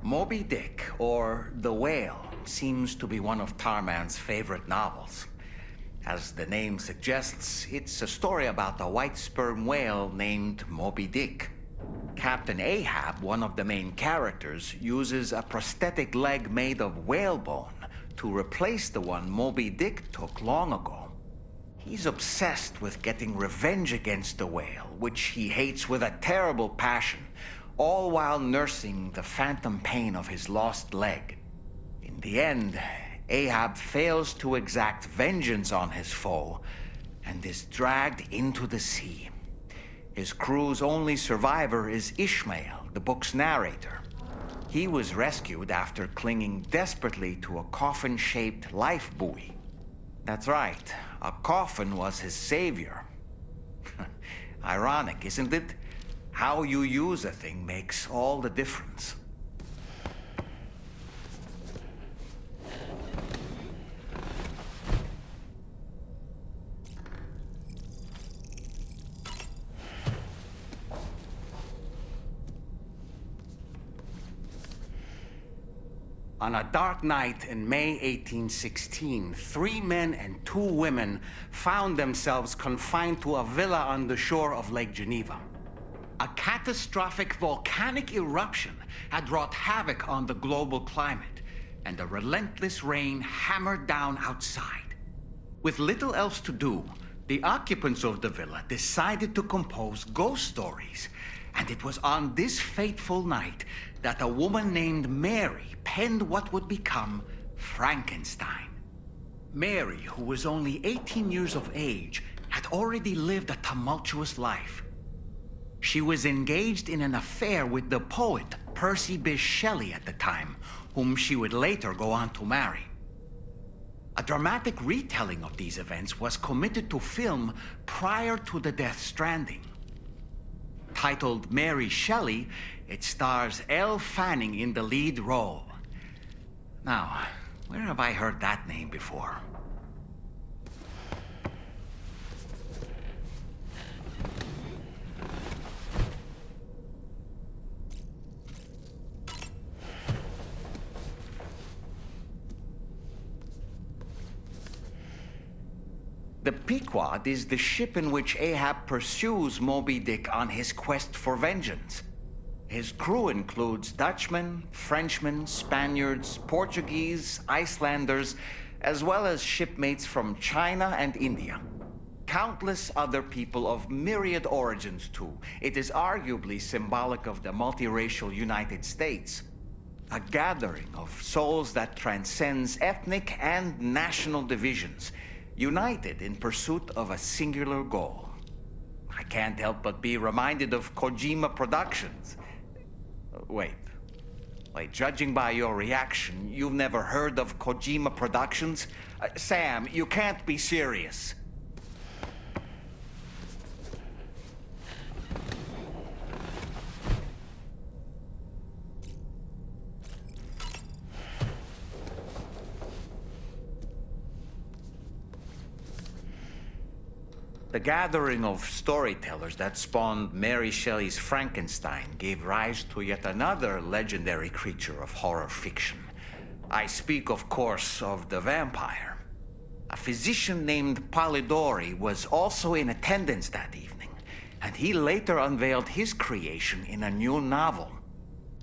Moby Dick, or The Whale, seems to be one of Tarman's favorite novels. As the name suggests, it's a story about a white sperm whale named Moby Dick. Captain Ahab, one of the main characters, uses a prosthetic leg made of whalebone to replace the one Moby Dick took long ago. He's obsessed with getting revenge against the whale, which he hates with a terrible passion, all while nursing the phantom pain of his lost leg. In the end, Ahab fails to exact vengeance on his foe and is dragged into the sea. His crew's only survivor is Ishmael, the book's narrator. He was rescued after clinging desperately to a coffin-shaped life buoy. That's right, a coffin was his savior. Ironic, isn't it? How you use a thing makes all the difference. On a dark night in May 1816, 3 men and 2 women found themselves confined to a villa on the shore of Lake Geneva. A catastrophic volcanic eruption had wrought havoc on the global climate, and a relentless rain hammered down outside. With little else to do, the occupants of the villa decided to compose ghost stories. And it was on this fateful night that a woman named Mary penned what would become Frankenstein. Mary, who was only 18 years of age, had already lived a tumultuous life. She was engaged in an affair with the poet Percy Bysshe Shelley at the time, whom she would later go on to marry. A dramatic retelling of these events was committed to film prior to the death stranding. Titled Mary Shelley, it stars Elle Fanning in the lead role. Now, where have I heard that name before? The Pequod is the ship in which Ahab pursues Moby Dick on his quest for vengeance. His crew includes Dutchmen, Frenchmen, Spaniards, Portuguese, Icelanders, as well as shipmates from China and India. Countless other people of myriad origins, too. It is arguably symbolic of the multiracial United States. A gathering of souls that transcends ethnic and national divisions, united in pursuit of a singular goal. I can't help but be reminded of Kojima Productions. Wait, judging by your reaction, you've never heard of Kojima Productions? Sam, you can't be serious. The gathering of storytellers that spawned Mary Shelley's Frankenstein gave rise to yet another legendary creature of horror fiction. I speak, of course, of the vampire. A physician named Polidori was also in attendance that evening, and he later unveiled his creation in a new novel.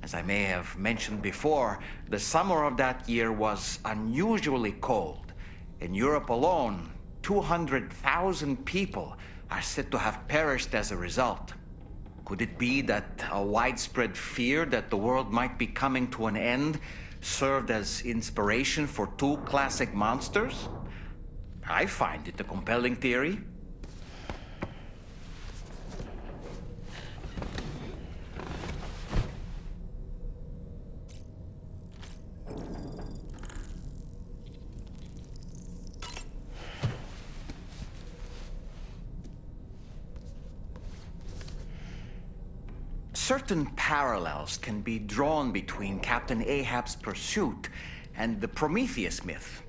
As I may have mentioned before, the summer of that year was unusually cold. In Europe alone, 200,000 people are said to have perished as a result. Could it be that a widespread fear that the world might be coming to an end served as inspiration for 2 classic monsters? I find it a compelling theory. Certain parallels can be drawn between Captain Ahab's pursuit and the Prometheus myth.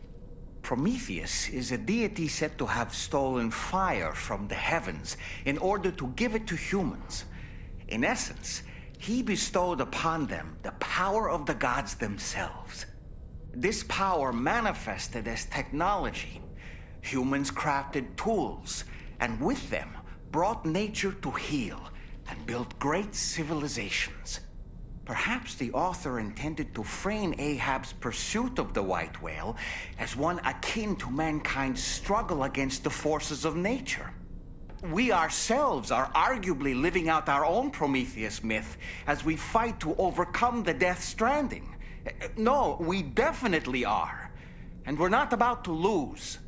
Prometheus is a deity said to have stolen fire from the heavens in order to give it to humans. In essence, he bestowed upon them the power of the gods themselves. This power manifested as technology. Humans crafted tools, and with them brought nature to heal and built great civilizations. Perhaps the author intended to frame Ahab's pursuit of the white whale as one akin to mankind's struggle against the forces of nature. We ourselves are arguably living out our own Prometheus myth as we fight to overcome the Death Stranding. No, we definitely are. And we're not about to lose.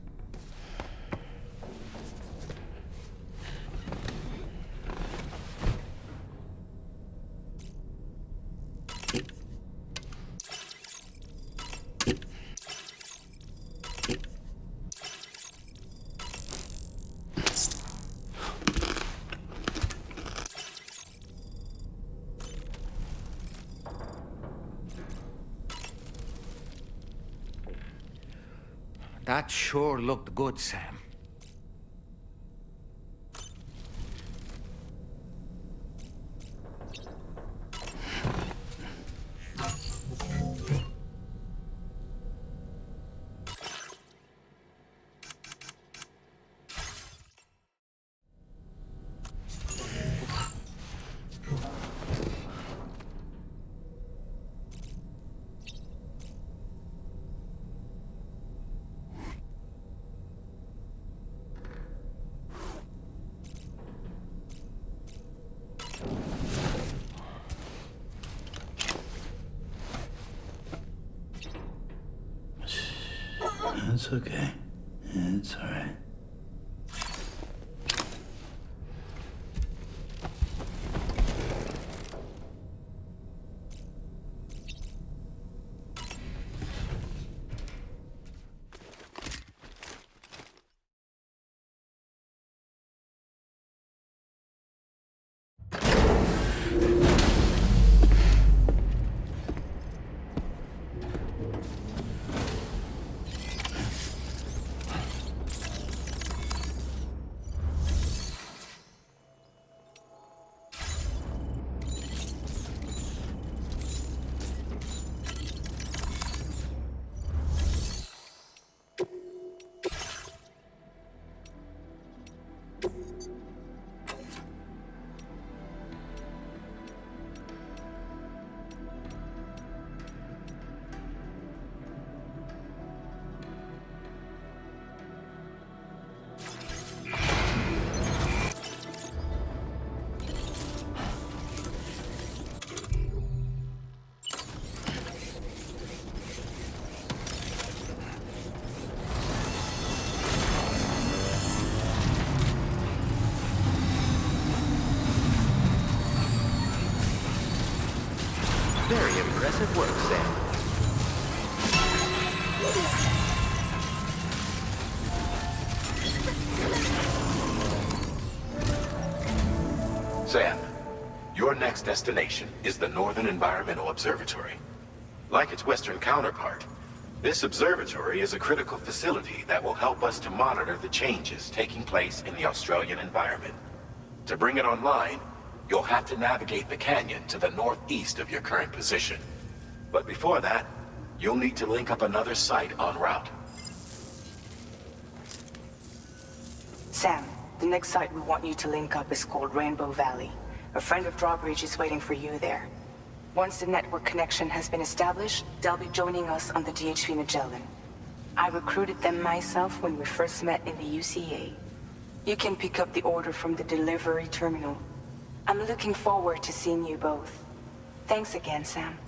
That sure looked good, Sam. It's okay. It's all right. Very impressive work, Sam. Sam, your next destination is the Northern Environmental Observatory. Like its Western counterpart, this observatory is a critical facility that will help us to monitor the changes taking place in the Australian environment. To bring it online, you'll have to navigate the canyon to the northeast of your current position. But before that, you'll need to link up another site en route. Sam, the next site we want you to link up is called Rainbow Valley. A friend of Drawbridge is waiting for you there. Once the network connection has been established, they'll be joining us on the DHV Magellan. I recruited them myself when we first met in the UCA. You can pick up the order from the delivery terminal. I'm looking forward to seeing you both. Thanks again, Sam.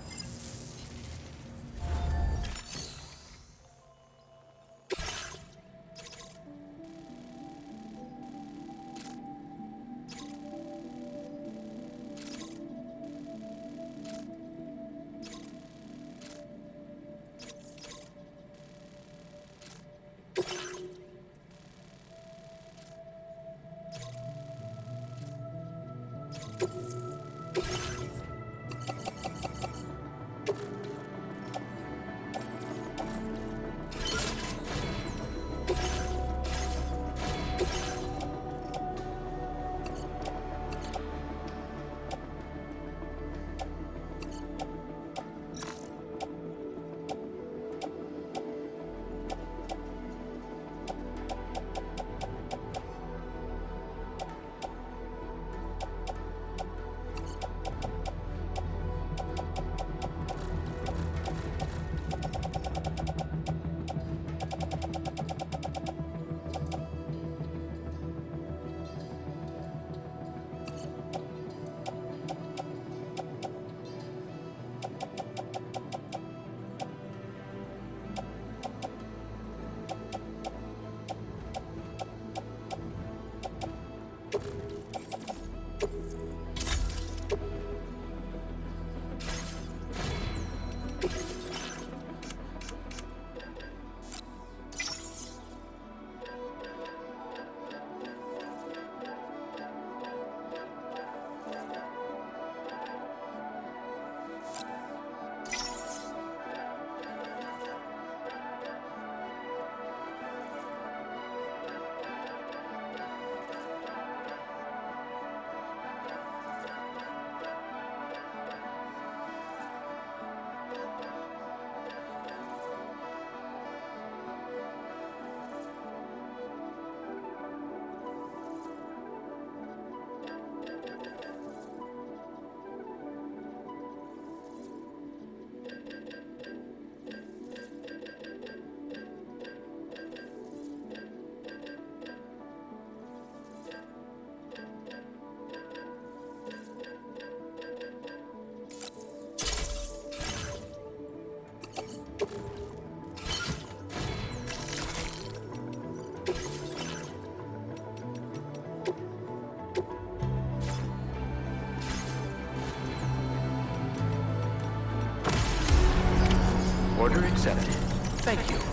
Order accepted. Thank you.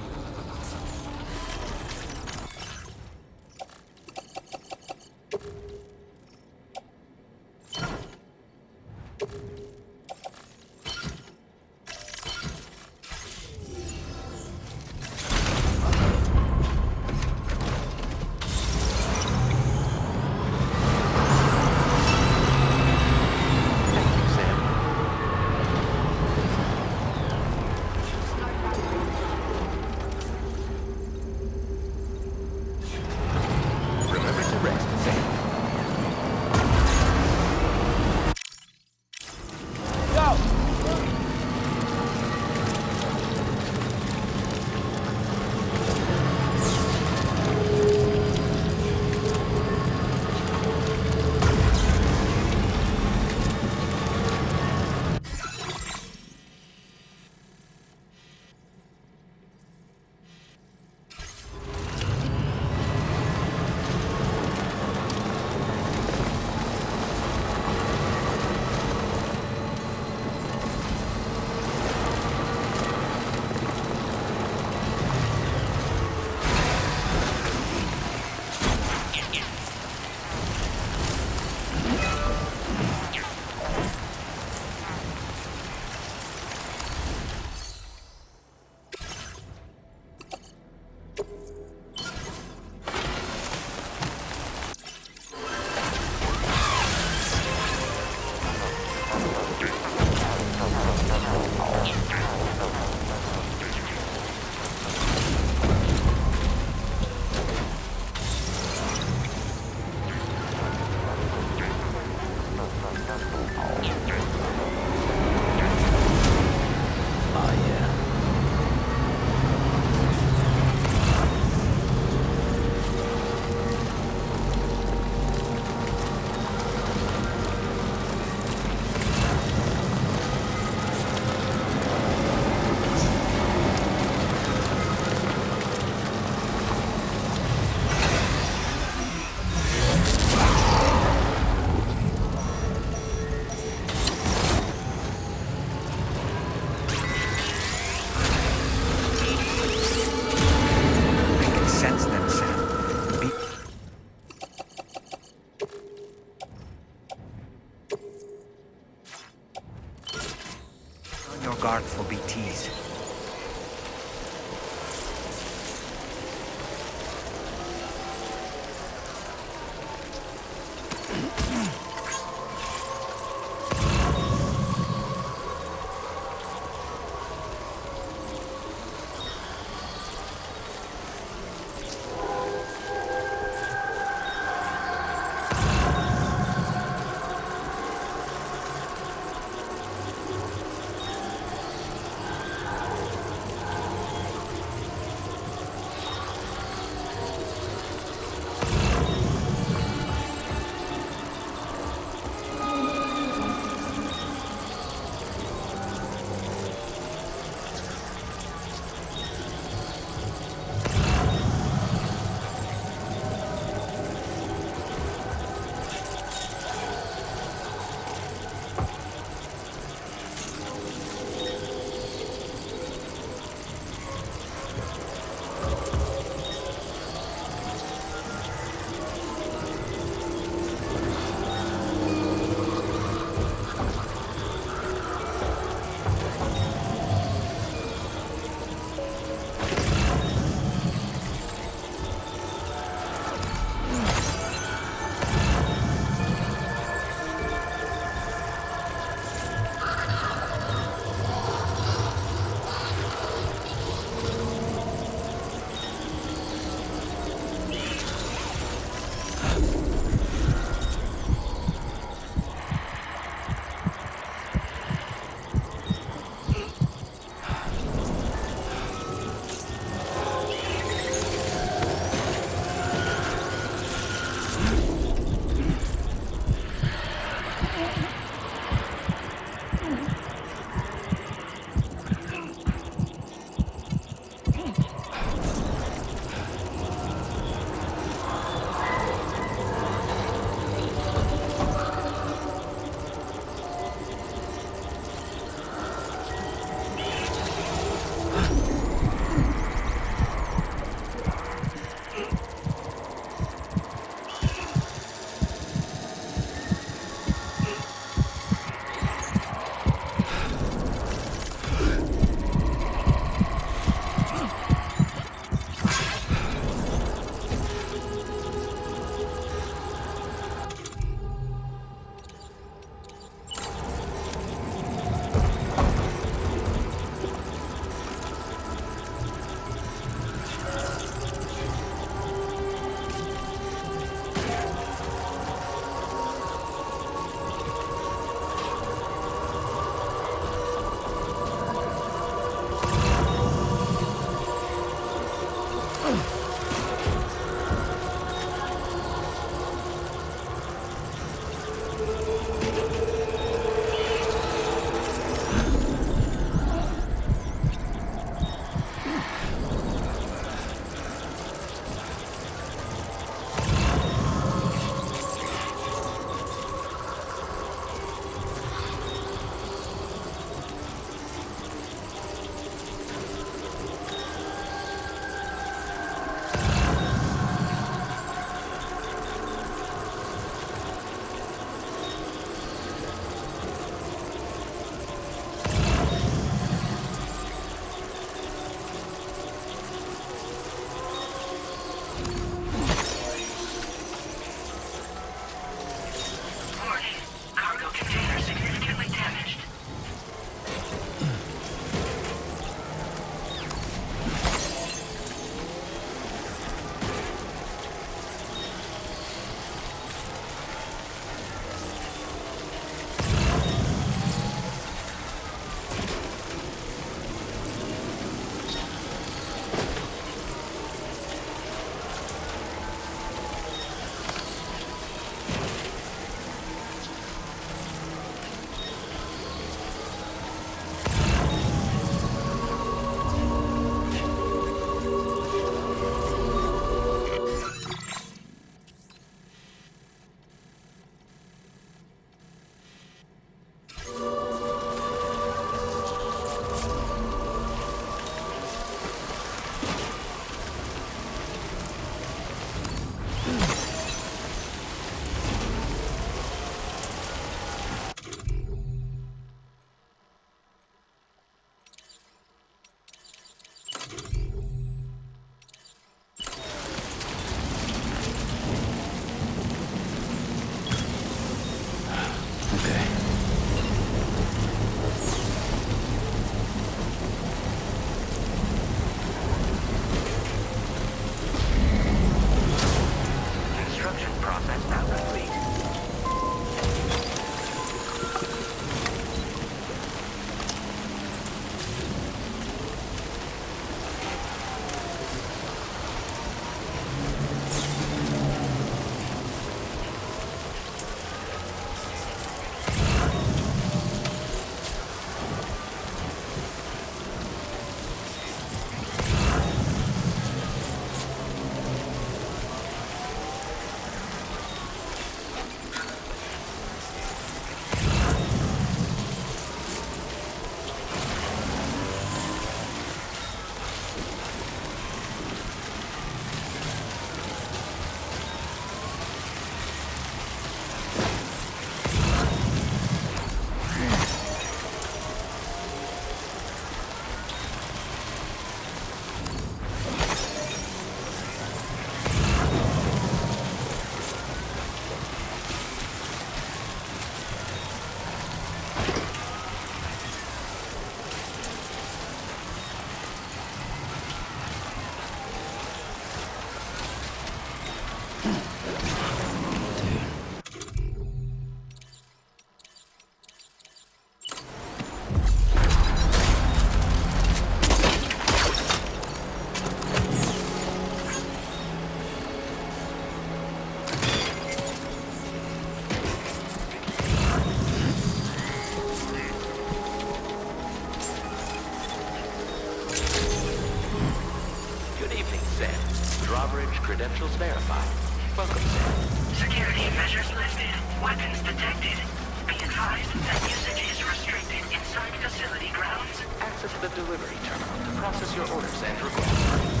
Credentials verified. Welcome, sir. Security measures lifted. Weapons detected. Be advised that usage is restricted inside facility grounds. Access the delivery terminal to process your orders and requests.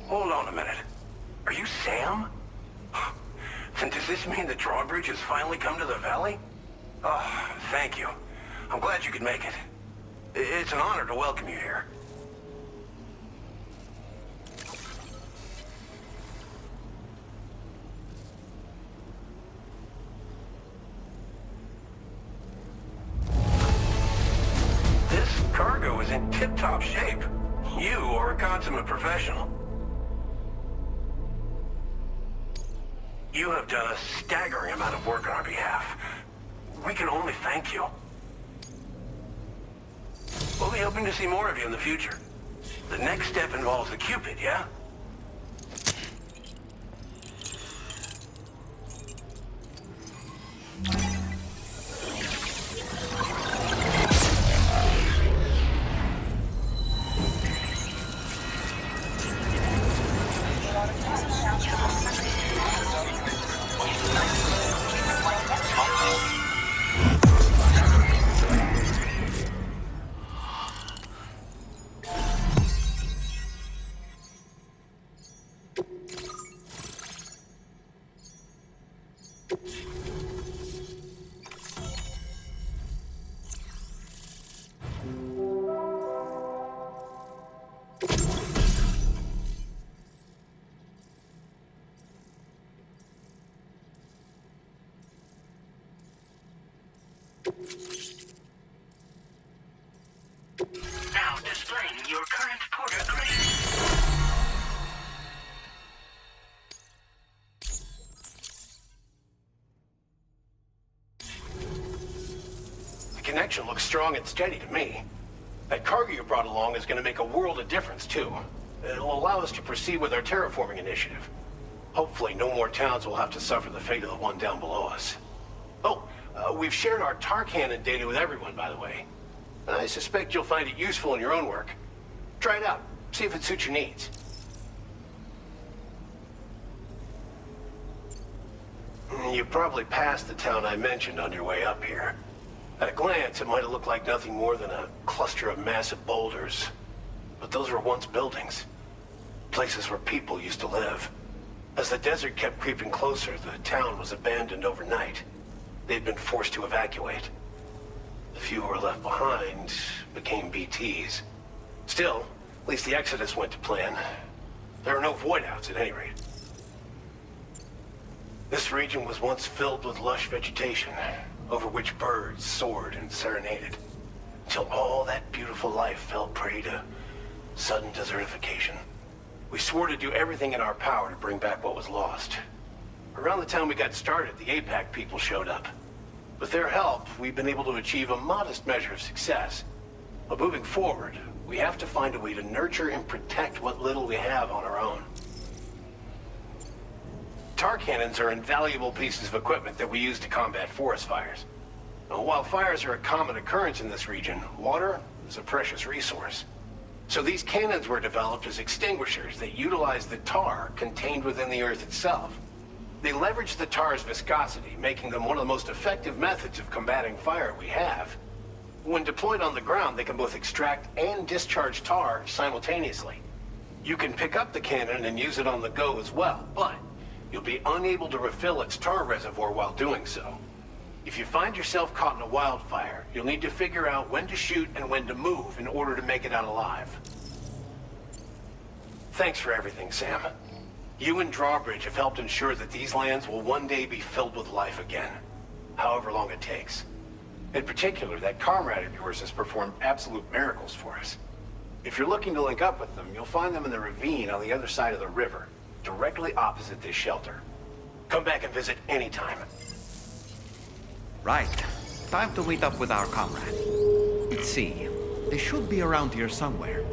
Hold on a minute. Are you Sam? Then does this mean the drawbridge has finally come to the valley? Oh, thank you. I'm glad you could make it. It's an honor to welcome you here. This cargo is in tip-top shape. You are a consummate professional. You have done a staggering amount of work on our behalf. We can only thank you. We'll be hoping to see more of you in the future. The next step involves the Cupid, yeah? Now displaying your current porter grade. The connection looks strong and steady to me. That cargo you brought along is going to make a world of difference, too. It'll allow us to proceed with our terraforming initiative. Hopefully, no more towns will have to suffer the fate of the one down below us. Oh, we've shared our tar cannon data with everyone, by the way. I suspect you'll find it useful in your own work. Try it out. See if it suits your needs. You probably passed the town I mentioned on your way up here. At a glance, it might have looked like nothing more than a cluster of massive boulders. But those were once buildings. Places where people used to live. As the desert kept creeping closer, the town was abandoned overnight. They'd been forced to evacuate. The few who were left behind became BTs. Still, at least the exodus went to plan. There are no void-outs at any rate. This region was once filled with lush vegetation, over which birds soared and serenaded, until all that beautiful life fell prey to sudden desertification. We swore to do everything in our power to bring back what was lost. Around the time we got started, the APAC people showed up. With their help, we've been able to achieve a modest measure of success. But moving forward, we have to find a way to nurture and protect what little we have on our own. Tar cannons are invaluable pieces of equipment that we use to combat forest fires. Now, while fires are a common occurrence in this region, water is a precious resource. So these cannons were developed as extinguishers that utilize the tar contained within the earth itself. They leverage the tar's viscosity, making them one of the most effective methods of combating fire we have. When deployed on the ground, they can both extract and discharge tar simultaneously. You can pick up the cannon and use it on the go as well, but you'll be unable to refill its tar reservoir while doing so. If you find yourself caught in a wildfire, you'll need to figure out when to shoot and when to move in order to make it out alive. Thanks for everything, Sam. You and Drawbridge have helped ensure that these lands will one day be filled with life again, however long it takes. In particular, that comrade of yours has performed absolute miracles for us. If you're looking to link up with them, you'll find them in the ravine on the other side of the river, directly opposite this shelter. Come back and visit anytime. Right. Time to meet up with our comrade. Let's see. They should be around here somewhere.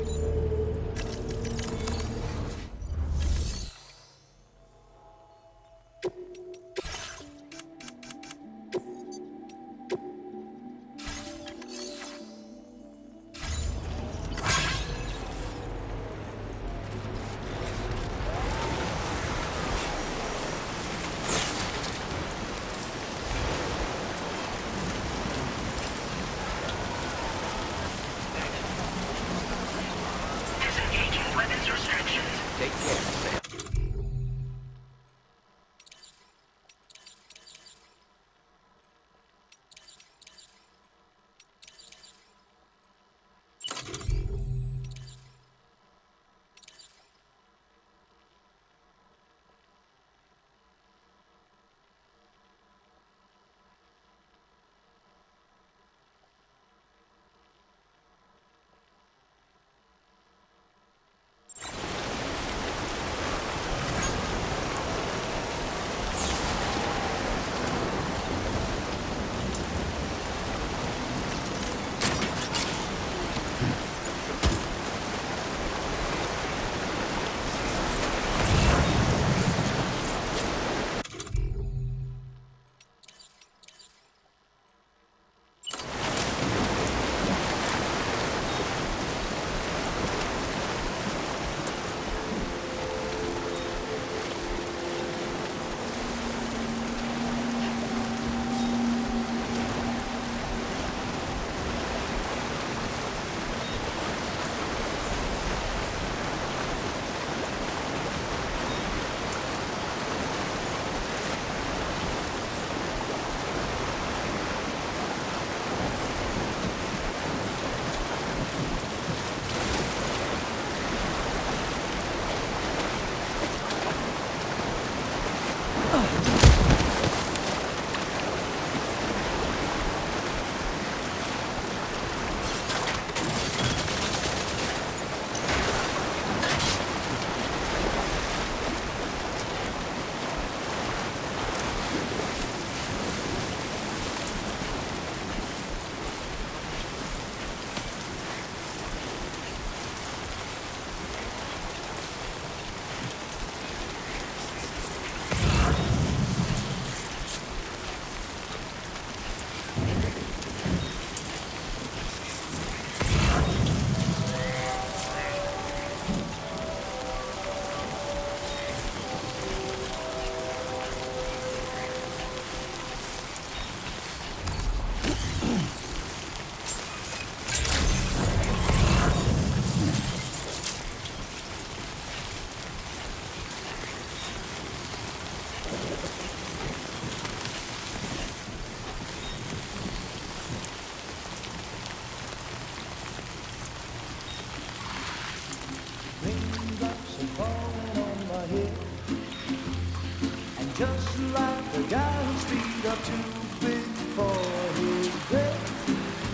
just like the guy whose feet are too big for his bed.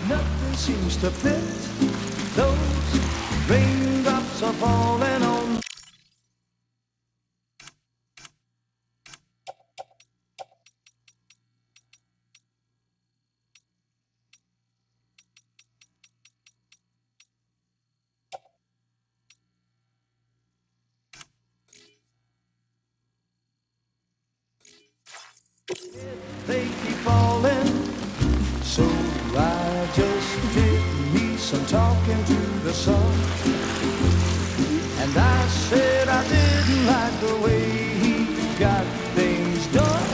Nothing seems to fit. Those raindrops are falling on. They keep falling, so I just did me some talking to the sun. And I said I didn't like the way he got things done.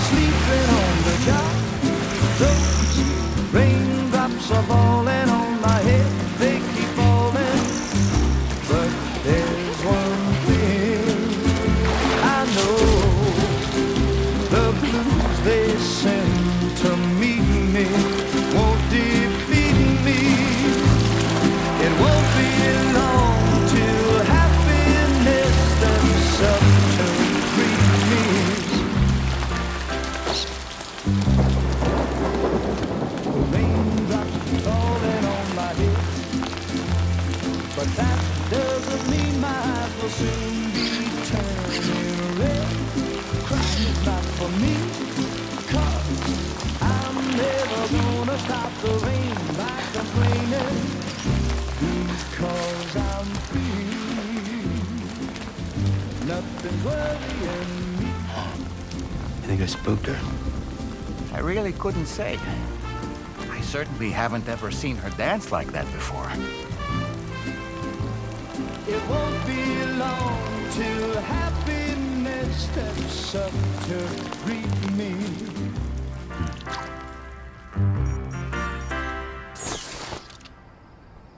Sleeping on the job, those raindrops are falling on my head. They keep falling, but there's one thing I know. The blues they send to meet me won't defeat me. It won't be long till happiness steps up to greet me. The raindrops falling on my head, but that doesn't mean my eyes will soon be turning red. Crying is not for me, 'cause I'm never gonna stop the rain by complaining, because I'm free. Nothing's worrying me. You think I spooked her? I really couldn't say. I certainly haven't ever seen her dance like that before. It won't be long till happiness steps up to greet me.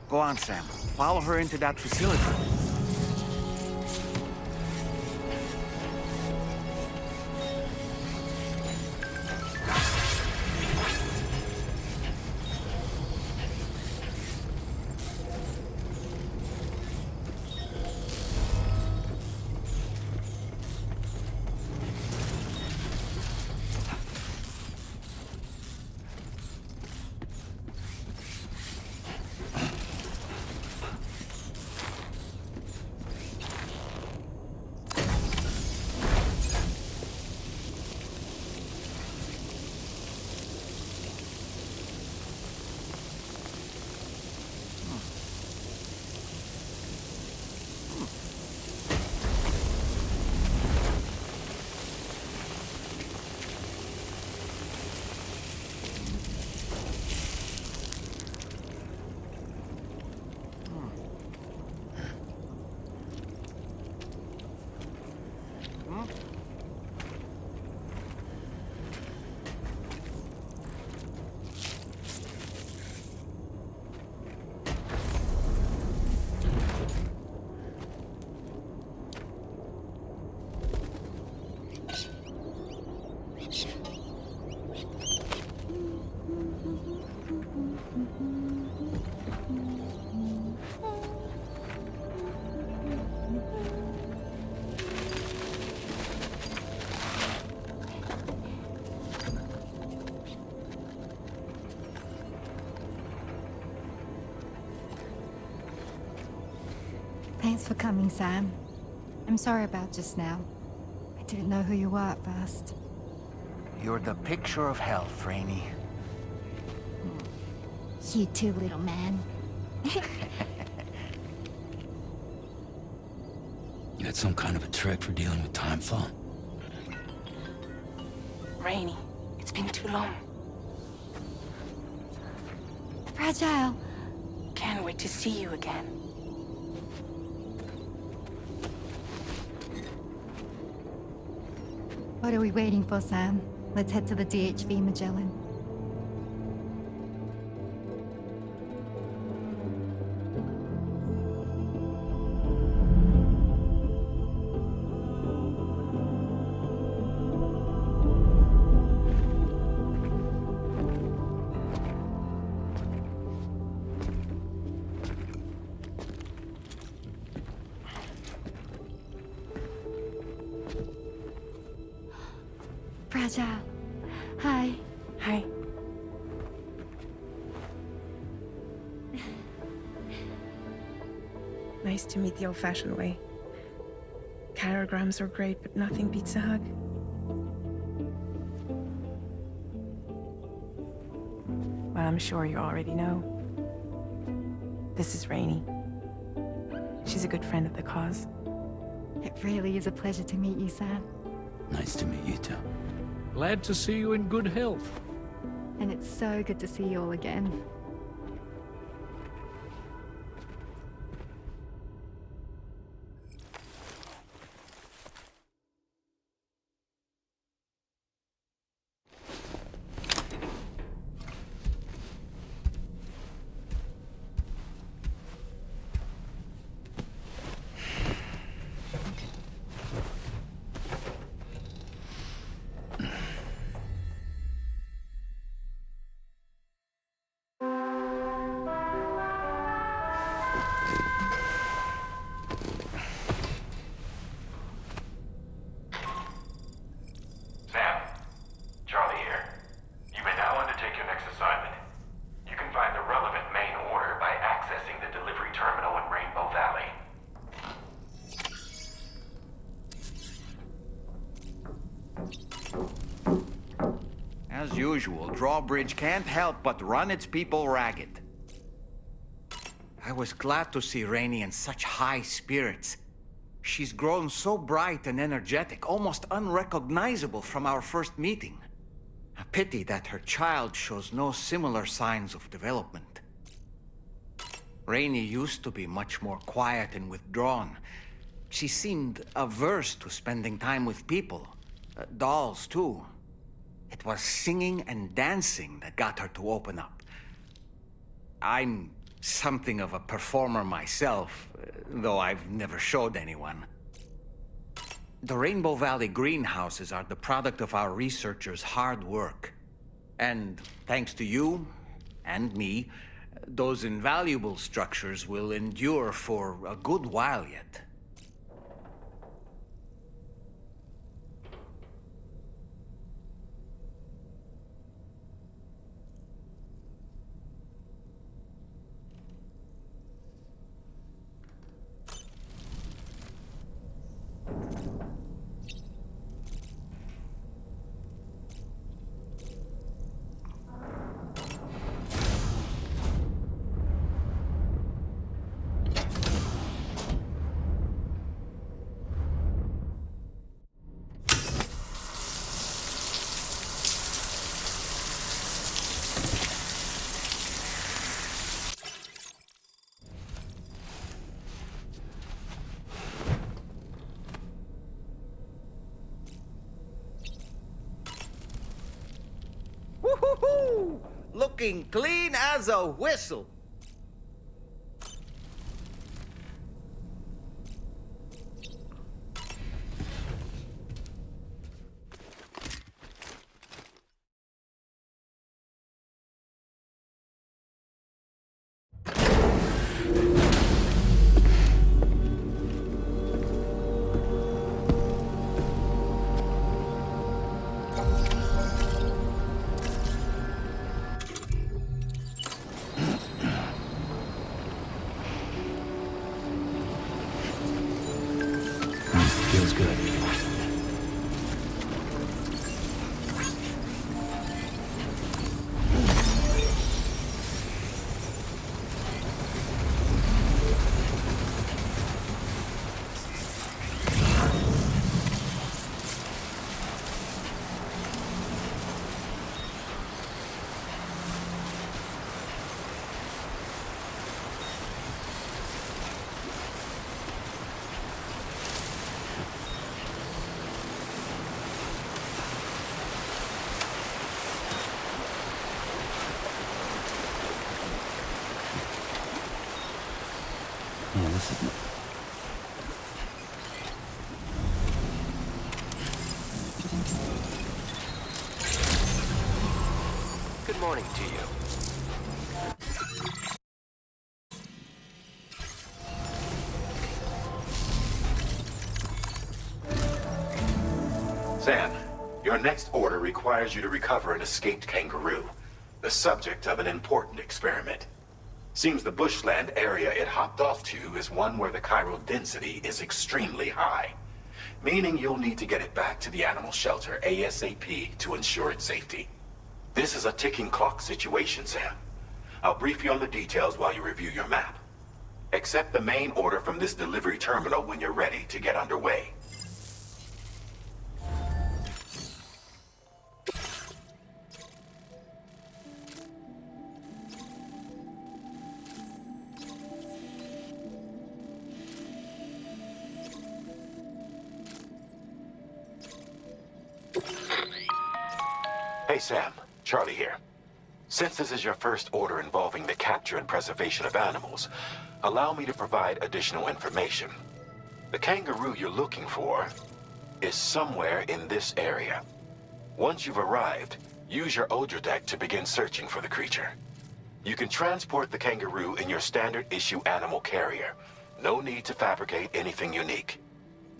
Go on, Sam. Follow her into that facility. Thanks for coming, Sam. I'm sorry about just now. I didn't know who you were at first. You're the picture of health, Rainey. You too, little man. You had some kind of a trick for dealing with time fall? Rainey, it's been too long. Fragile. Can't wait to see you again. What are we waiting for, Sam? Let's head to the DHV Magellan. Raja. Hi. Hi. Nice to meet the old-fashioned way. Carograms are great, but nothing beats a hug. Well, I'm sure you already know. This is Rainey. She's a good friend of the cause. It really is a pleasure to meet you, Sam. Nice to meet you too. Glad to see you in good health. And it's so good to see you all again. Sam, Charlie here. You may now undertake your next assignment. You can find the relevant main order by accessing the delivery terminal in Rainbow Valley. As usual, Drawbridge can't help but run its people ragged. I was glad to see Rainey in such high spirits. She's grown so bright and energetic, almost unrecognizable from our first meeting. A pity that her child shows no similar signs of development. Rainey used to be much more quiet and withdrawn. She seemed averse to spending time with people. Dolls, too. It was singing and dancing that got her to open up. I'm something of a performer myself, though I've never showed anyone. The Rainbow Valley greenhouses are the product of our researchers' hard work. And thanks to you and me, those invaluable structures will endure for a good while yet. Woo-hoo-hoo! Looking clean as a whistle. Feels good. Yeah, this is... Good morning to you. Sam, Your next order requires you to recover an escaped kangaroo, the subject of an important experiment. Seems the bushland area it hopped off to is one where the chiral density is extremely high, meaning you'll need to get it back to the animal shelter ASAP to ensure its safety. This is a ticking clock situation, Sam. I'll brief you on the details while you review your map. Accept the main order from this delivery terminal when you're ready to get underway. Hey Sam, Charlie here. Since this is your first order involving the capture and preservation of animals, allow me to provide additional information. The kangaroo you're looking for is somewhere in this area. Once you've arrived, use your Odra deck to begin searching for the creature. You can transport the kangaroo in your standard issue animal carrier. No need to fabricate anything unique.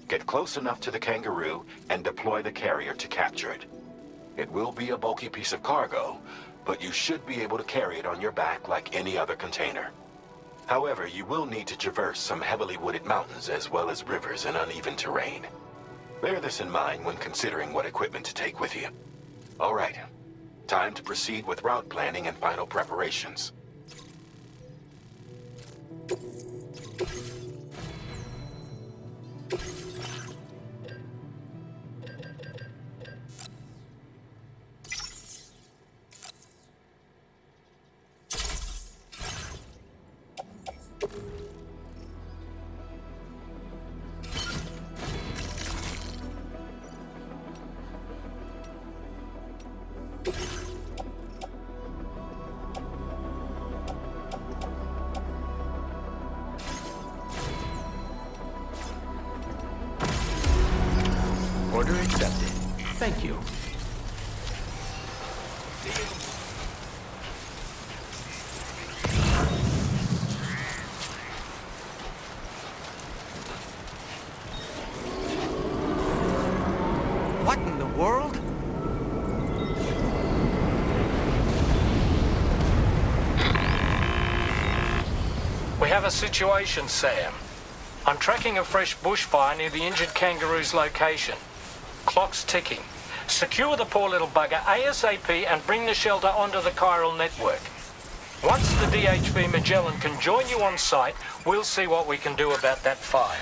Get close enough to the kangaroo and deploy the carrier to capture it. It will be a bulky piece of cargo, but you should be able to carry it on your back like any other container. However, you will need to traverse some heavily wooded mountains as well as rivers and uneven terrain. Bear this in mind when considering what equipment to take with you. All right, time to proceed with route planning and final preparations. Order accepted. Thank you. What in the world? We have a situation, Sam. I'm tracking a fresh bushfire near the injured kangaroo's location. Clock's ticking. Secure the poor little bugger ASAP and bring the shelter onto the chiral network. Once the DHV Magellan can join you on site, we'll see what we can do about that fire.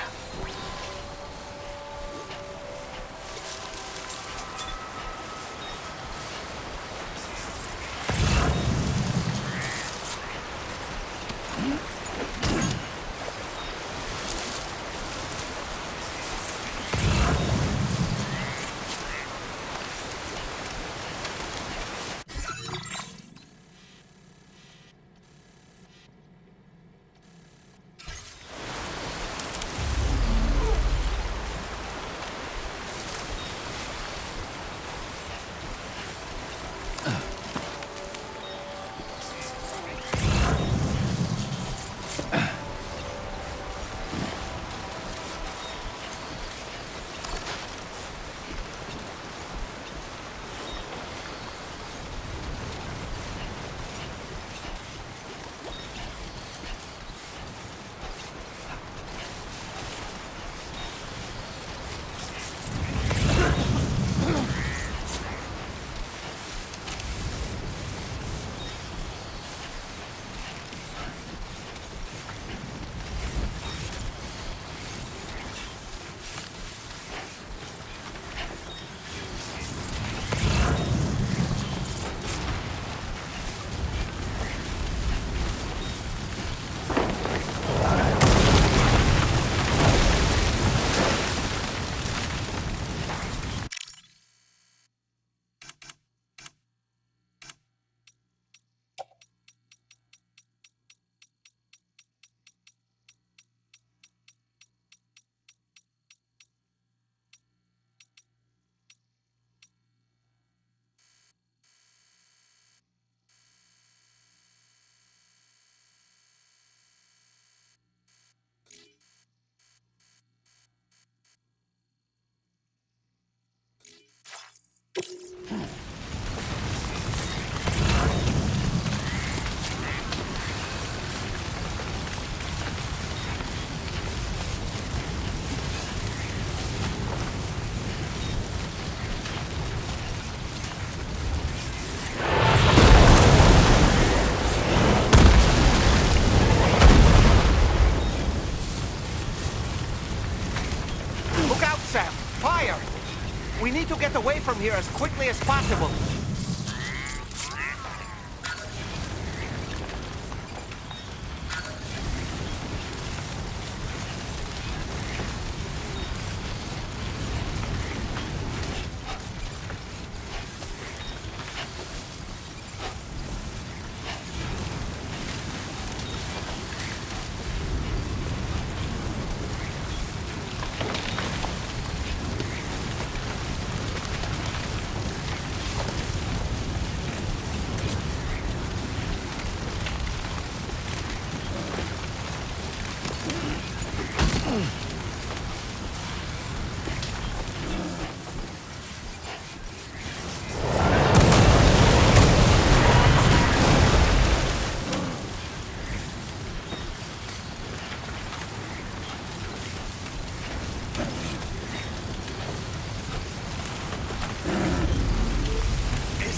Look out, Sam! Fire! We need to get away from here as quickly as possible.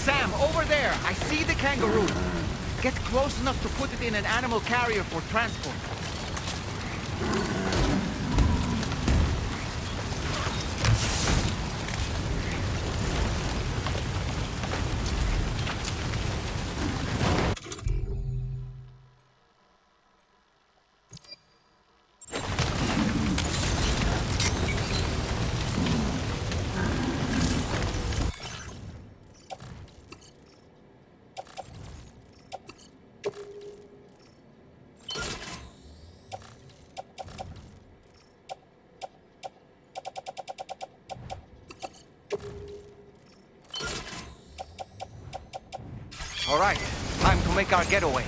Sam, over there! I see the kangaroo! Get close enough to put it in an animal carrier for transport. All right, time to make our getaway.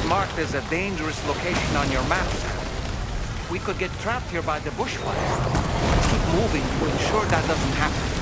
Marked as a dangerous location on your map, Sam. We could get trapped here by the bushfires. Keep moving to ensure that doesn't happen.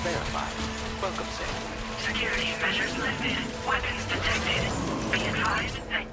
verified. Welcome, Sam. Security measures lifted. Weapons detected. Be advised that...